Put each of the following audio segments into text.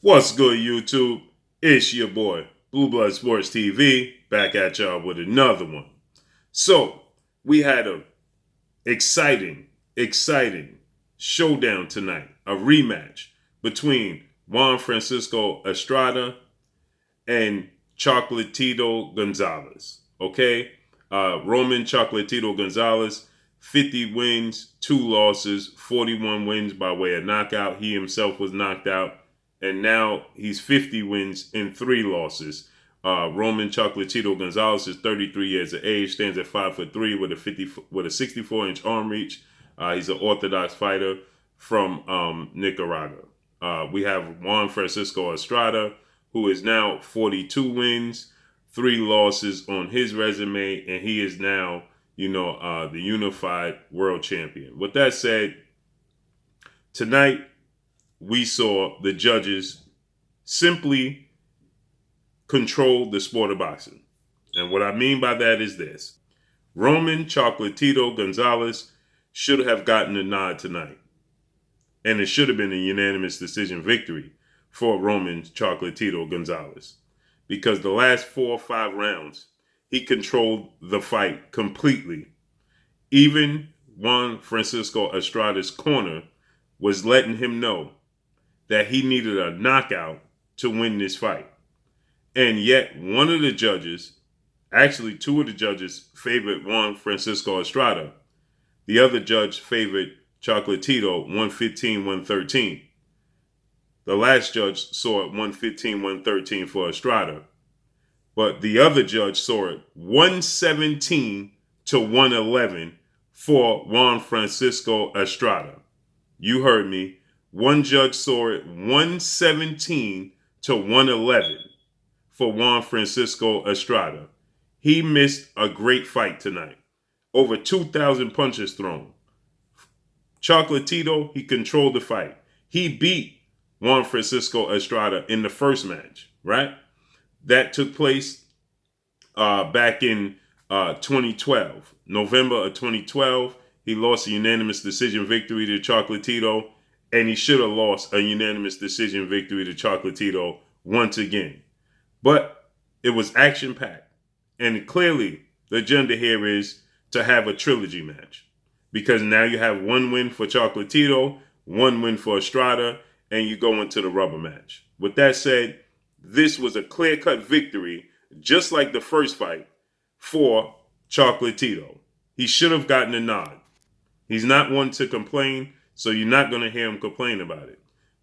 What's good, YouTube? It's your boy, Blue Blood Sports TV, back at y'all with another one. So, we had a exciting showdown tonight, a rematch between Juan Francisco Estrada and Chocolatito Gonzalez. Okay? Roman Chocolatito Gonzalez, 50 wins, 2 losses, 41 wins by way of knockout. He himself was knocked out, and now he's 50 wins and 3 losses. Roman Chocolatito Gonzalez is 33 years of age, stands at 5'3" with a 64-inch arm reach. He's an orthodox fighter from Nicaragua. We have Juan Francisco Estrada, who is now 42 wins, 3 losses on his resume, and he is now, the unified world champion. With that said, tonight we saw the judges simply control the sport of boxing. And what I mean by that is this. Roman Chocolatito Gonzalez should have gotten a nod tonight. And it should have been a unanimous decision victory for Roman Chocolatito Gonzalez. Because the last 4 or 5 rounds, he controlled the fight completely. Even Juan Francisco Estrada's corner was letting him know that he needed a knockout to win this fight. And yet, one of the judges, actually 2 of the judges, favored Juan Francisco Estrada. The other judge favored Chocolatito 115-113. The last judge saw it 115-113 for Estrada. But the other judge saw it 117-111 for Juan Francisco Estrada. You heard me. One judge saw it 117-111 for Juan Francisco Estrada. He missed a great fight tonight. Over 2,000 punches thrown. Chocolatito, he controlled the fight. He beat Juan Francisco Estrada in the first match, right? That took place back in 2012. November of 2012, he lost a unanimous decision victory to Chocolatito, and he should have lost a unanimous decision victory to Chocolatito once again. But it was action-packed. And clearly, the agenda here is to have a trilogy match. Because now you have 1 win for Chocolatito, 1 win for Estrada, and you go into the rubber match. With that said, this was a clear-cut victory, just like the first fight, for Chocolatito. He should have gotten a nod. He's not one to complain, so you're not going to hear him complain about it.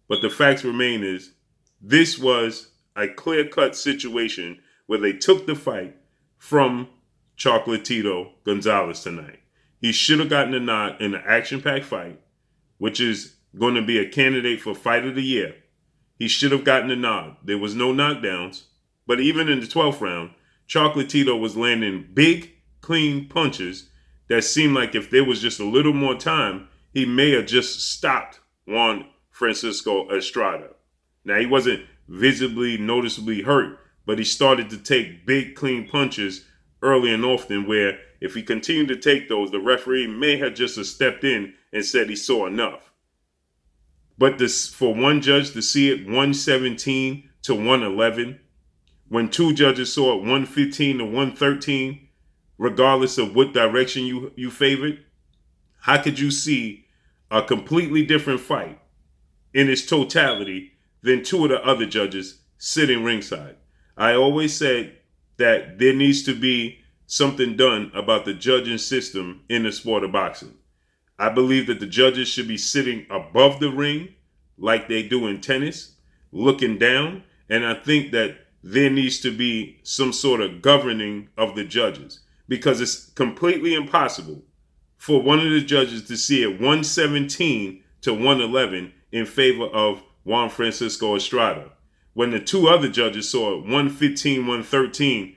But the facts remain is, this was a clear-cut situation where they took the fight from Chocolatito Gonzalez tonight. He should have gotten a nod in an action-packed fight, which is going to be a candidate for Fight of the Year. He should have gotten a nod. There was no knockdowns, but even in the 12th round, Chocolatito was landing big, clean punches that seemed like if there was just a little more time, he may have just stopped Juan Francisco Estrada. Now, he wasn't visibly, noticeably hurt, but he started to take big, clean punches early and often where if he continued to take those, the referee may have just stepped in and said he saw enough. But this, for one judge to see it 117-111, when 2 judges saw it 115-113, regardless of what direction you favored, how could you see a completely different fight in its totality than 2 of the other judges sitting ringside? I always said that there needs to be something done about the judging system in the sport of boxing. I believe that the judges should be sitting above the ring like they do in tennis, looking down, and I think that there needs to be some sort of governing of the judges because it's completely impossible for one of the judges to see it 117-111 in favor of Juan Francisco Estrada, when the 2 other judges saw it 115-113,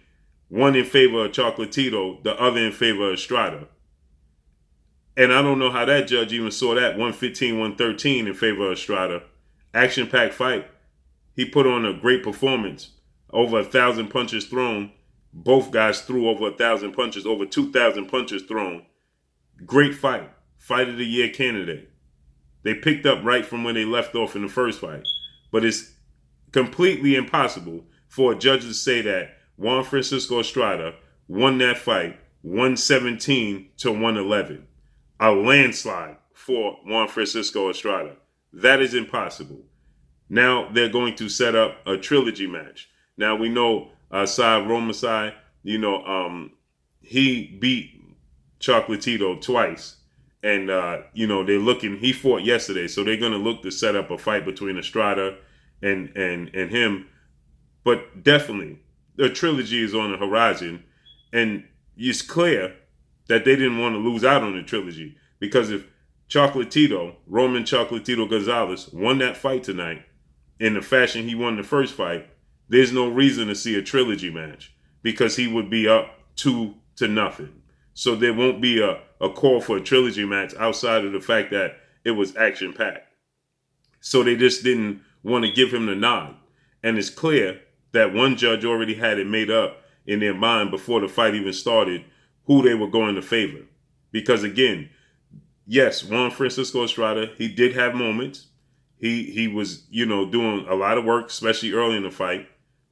one in favor of Chocolatito, the other in favor of Estrada. And I don't know how that judge even saw that 115-113 in favor of Estrada. Action-packed fight. He put on a great performance. Over 1,000 punches thrown. Both guys threw over 1,000 punches, over 2,000 punches thrown. Great fight. Fight of the Year candidate. They picked up right from when they left off in the first fight. But it's completely impossible for a judge to say that Juan Francisco Estrada won that fight 117 to 111. A landslide for Juan Francisco Estrada. That is impossible. Now they're going to set up a trilogy match. Now we know Sai Romasai, he beat Chocolatito twice. And, they're looking, he fought yesterday. So they're going to look to set up a fight between Estrada and him. But definitely, the trilogy is on the horizon. And it's clear that they didn't want to lose out on the trilogy. Because if Roman Chocolatito Gonzalez, won that fight tonight in the fashion he won the first fight, there's no reason to see a trilogy match because he would be up 2-0. So there won't be a call for a trilogy match outside of the fact that it was action-packed. So they just didn't want to give him the nod. And it's clear that one judge already had it made up in their mind before the fight even started who they were going to favor. Because again, yes, Juan Francisco Estrada, he did have moments. He was, doing a lot of work, especially early in the fight.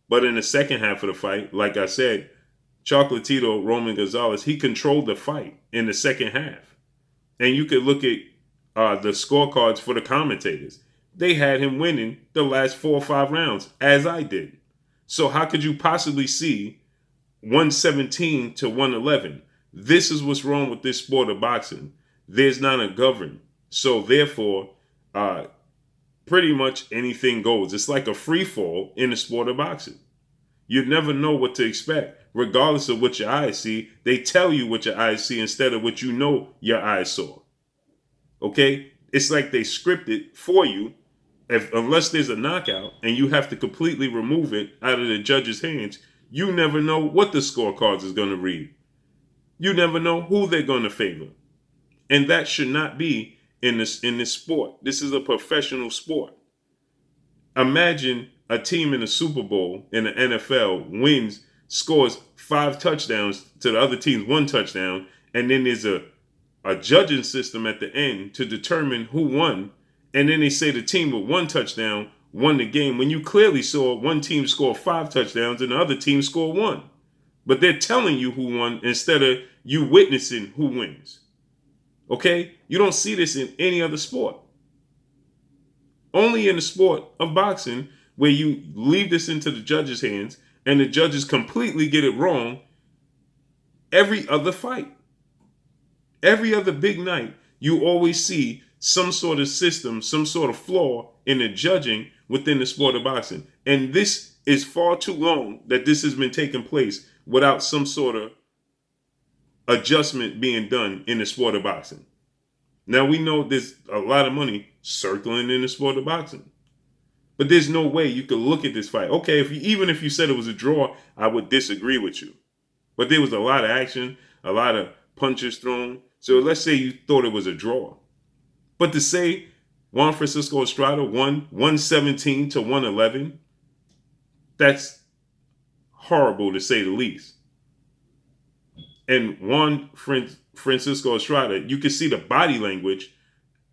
But in the second half of the fight, like I said, Chocolatito, Roman Gonzalez, he controlled the fight in the second half. And you could look at the scorecards for the commentators. They had him winning the last 4 or 5 rounds, as I did. So how could you possibly see 117 to 111? This is what's wrong with this sport of boxing. There's not a govern. So therefore, pretty much anything goes. It's like a free fall in the sport of boxing. You never know what to expect. Regardless of what your eyes see, they tell you what your eyes see instead of what you know your eyes saw. Okay? It's like they script it for you unless there's a knockout and you have to completely remove it out of the judge's hands. You never know what the scorecards is going to read. You never know who they're going to favor. And that should not be in this sport. This is a professional sport. Imagine a team in the Super Bowl in the NFL scores 5 touchdowns to the other team's 1 touchdown, and then there's a judging system at the end to determine who won, and then they say the team with 1 touchdown won the game when you clearly saw one team score 5 touchdowns and the other team score 1. But they're telling you who won instead of you witnessing who wins. Okay? You don't see this in any other sport. Only in the sport of boxing where you leave this into the judges' hands and the judges completely get it wrong every other fight. Every other big night, you always see some sort of system, some sort of flaw in the judging within the sport of boxing. And this is far too long that this has been taking place without some sort of adjustment being done in the sport of boxing. Now, we know there's a lot of money circling in the sport of boxing. But there's no way you could look at this fight. Okay, even if you said it was a draw, I would disagree with you. But there was a lot of action, a lot of punches thrown. So let's say you thought it was a draw. But to say Juan Francisco Estrada won 117 to 111, that's horrible to say the least. And Juan Francisco Estrada, you could see the body language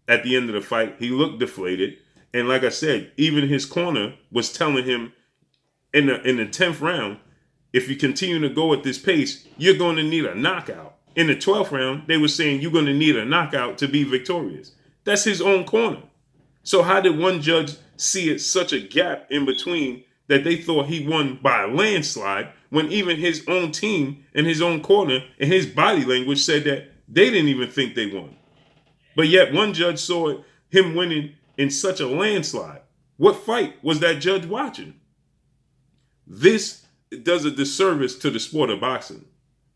at the end of the fight. He looked deflated. And like I said, even his corner was telling him in the 10th round, if you continue to go at this pace, you're going to need a knockout. In the 12th round, they were saying you're going to need a knockout to be victorious. That's his own corner. So how did one judge see it such a gap in between that they thought he won by a landslide when even his own team and his own corner and his body language said that they didn't even think they won? But yet one judge saw him winning in such a landslide. What fight was that judge watching? This does a disservice to the sport of boxing.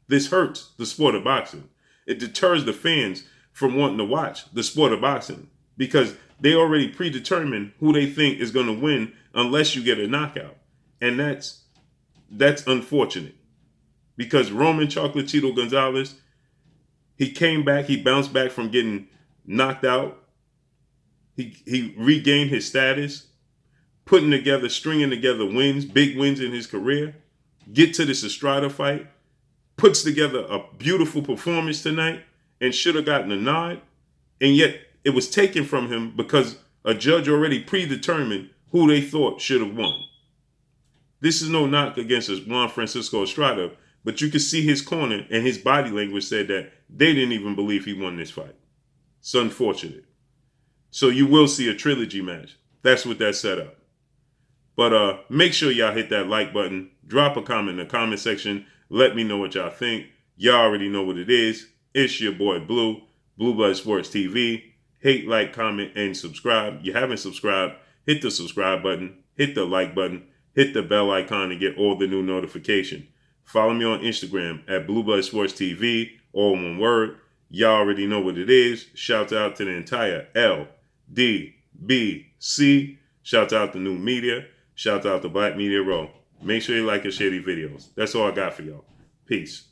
This hurts the sport of boxing. It deters the fans from wanting to watch the sport of boxing because they already predetermined who they think is going to win unless you get a knockout. And that's unfortunate because Roman Chocolatito Gonzalez, he came back, he bounced back from getting knocked out. He regained his status, stringing together wins, big wins in his career, get to this Estrada fight, puts together a beautiful performance tonight and should have gotten a nod. And yet it was taken from him because a judge already predetermined who they thought should have won. This is no knock against Juan Francisco Estrada, but you can see his corner and his body language said that they didn't even believe he won this fight. It's unfortunate. So you will see a trilogy match. That's what that set up. But make sure y'all hit that like button. Drop a comment in the comment section. Let me know what y'all think. Y'all already know what it is. It's your boy Blue, Blue Blood Sports TV. Hate, like, comment, and subscribe. You haven't subscribed, hit the subscribe button, hit the like button, hit the bell icon to get all the new notification. Follow me on Instagram at Blue Blood Sports TV, all one word. Y'all already know what it is. Shout out to the entire LDBC. Shout out to New Media. Shout out to Black Media Row. Make sure you like and share these videos. That's all I got for y'all. Peace.